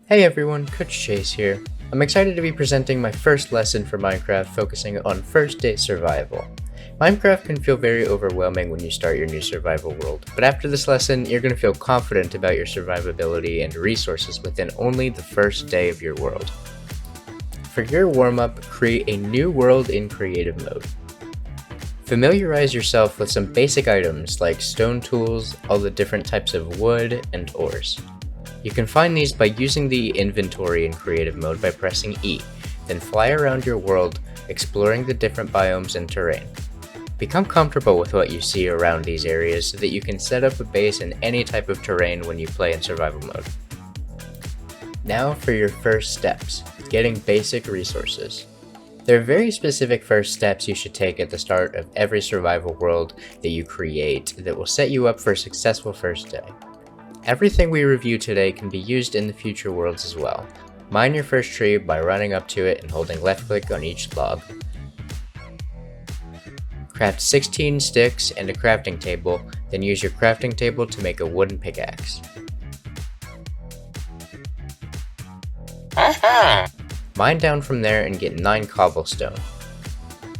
Hey everyone, Coach Chase here. I'm excited to be presenting my first lesson for Minecraft focusing on first day survival. Minecraft can feel very overwhelming when you start your new survival world, but after this lesson, you're going to feel confident about your survivability and resources within only the first day of your world. For your warm-up, create a new world in creative mode. Familiarize yourself with some basic items like stone tools, all the different types of wood, and ores. You can find these by using the inventory in creative mode by pressing E, then fly around your world, exploring the different biomes and terrain. Become comfortable with what you see around these areas so that you can set up a base in any type of terrain when you play in survival mode. Now for your first steps, getting basic resources. There are very specific first steps you should take at the start of every survival world that you create that will set you up for a successful first day. Everything we review today can be used in the future worlds as well. Mine your first tree by running up to it and holding left click on each log. Craft 16 sticks and a crafting table, then use your crafting table to make a wooden pickaxe. Mine down from there and get 9 cobblestone.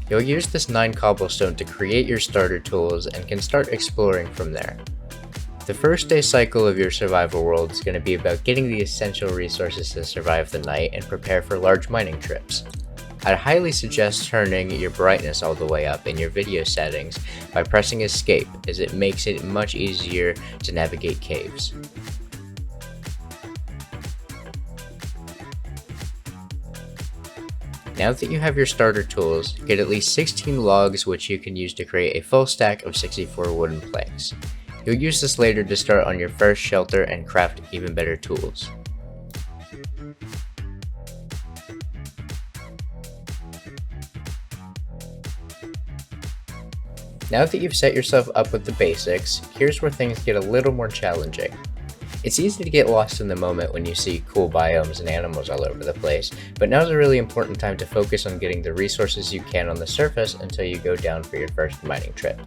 You'll use this 9 cobblestone to create your starter tools and can start exploring from there. The first day cycle of your survival world is going to be about getting the essential resources to survive the night and prepare for large mining trips. I'd highly suggest turning your brightness all the way up in your video settings by pressing escape, as it makes it much easier to navigate caves. Now that you have your starter tools, get at least 16 logs which you can use to create a full stack of 64 wooden planks. You'll use this later to start on your first shelter and craft even better tools. Now that you've set yourself up with the basics, here's where things get a little more challenging. It's easy to get lost in the moment when you see cool biomes and animals all over the place, but now's a really important time to focus on getting the resources you can on the surface until you go down for your first mining trip.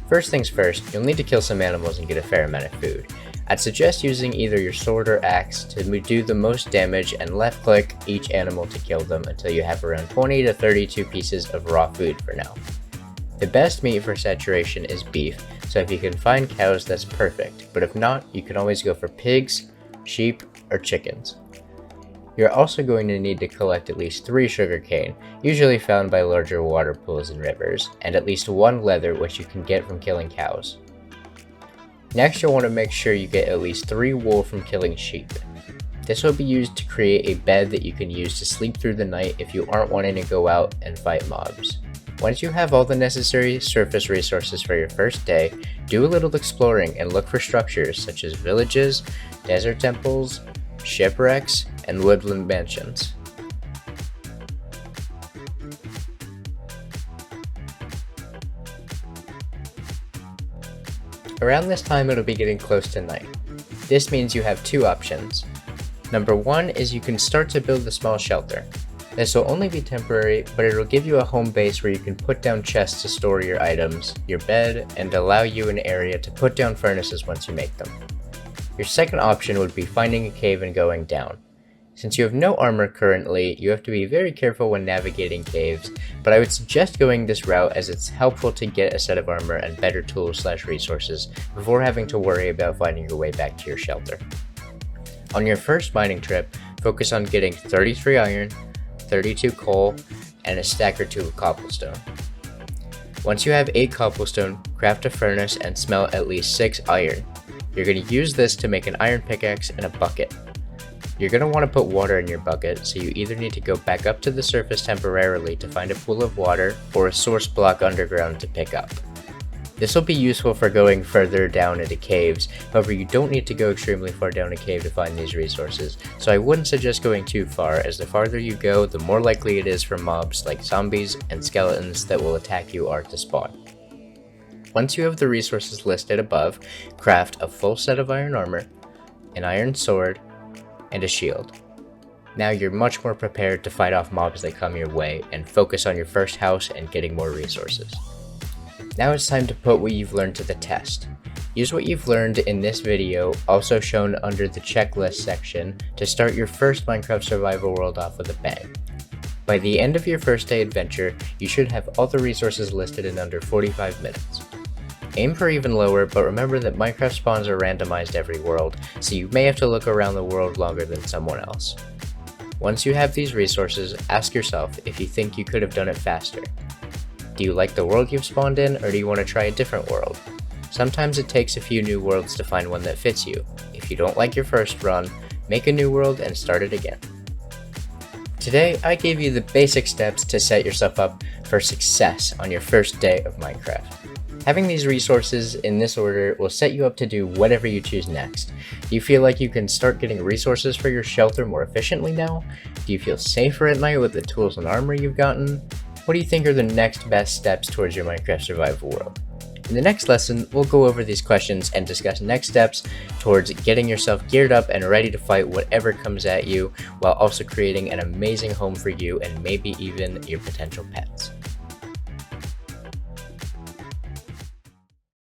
First things first, you'll need to kill some animals and get a fair amount of food. I'd suggest using either your sword or axe to do the most damage and left click each animal to kill them until you have around 20 to 32 pieces of raw food for now. The best meat for saturation is beef, so if you can find cows that's perfect, but if not, you can always go for pigs, sheep, or chickens. You're also going to need to collect at least 3 sugarcane, usually found by larger water pools and rivers, and at least 1 leather which you can get from killing cows. Next, you'll want to make sure you get at least 3 wool from killing sheep. This will be used to create a bed that you can use to sleep through the night if you aren't wanting to go out and fight mobs. Once you have all the necessary surface resources for your first day, do a little exploring and look for structures such as villages, desert temples, shipwrecks, and woodland mansions. Around this time it'll be getting close to night. This means you have 2 options. Number 1 is you can start to build a small shelter. This will only be temporary, but it'll give you a home base where you can put down chests to store your items, your bed, and allow you an area to put down furnaces once you make them. Your second option would be finding a cave and going down. Since you have no armor currently, you have to be very careful when navigating caves, but I would suggest going this route as it's helpful to get a set of armor and better tools/resources before having to worry about finding your way back to your shelter. On your first mining trip, focus on getting 33 iron, 32 coal, and a stack or 2 of cobblestone. Once you have 8 cobblestone, craft a furnace and smelt at least 6 iron. You're going to use this to make an iron pickaxe and a bucket. You're going to want to put water in your bucket, so you either need to go back up to the surface temporarily to find a pool of water or a source block underground to pick up. This will be useful for going further down into caves, however you don't need to go extremely far down a cave to find these resources, so I wouldn't suggest going too far, as the farther you go, the more likely it is for mobs like zombies and skeletons that will attack you are to spawn. Once you have the resources listed above, craft a full set of iron armor, an iron sword, and a shield. Now you're much more prepared to fight off mobs that come your way and focus on your first house and getting more resources. Now it's time to put what you've learned to the test. Use what you've learned in this video, also shown under the checklist section, to start your first Minecraft survival world off with a bang. By the end of your first day adventure, you should have all the resources listed in under 45 minutes. Aim for even lower, but remember that Minecraft spawns are randomized every world, so you may have to look around the world longer than someone else. Once you have these resources, ask yourself if you think you could have done it faster. Do you like the world you've spawned in, or do you want to try a different world? Sometimes it takes a few new worlds to find one that fits you. If you don't like your first run, make a new world and start it again. Today, I gave you the basic steps to set yourself up for success on your first day of Minecraft. Having these resources in this order will set you up to do whatever you choose next. Do you feel like you can start getting resources for your shelter more efficiently now? Do you feel safer at night with the tools and armor you've gotten? What do you think are the next best steps towards your Minecraft survival world? In the next lesson, we'll go over these questions and discuss next steps towards getting yourself geared up and ready to fight whatever comes at you, while also creating an amazing home for you and maybe even your potential pets.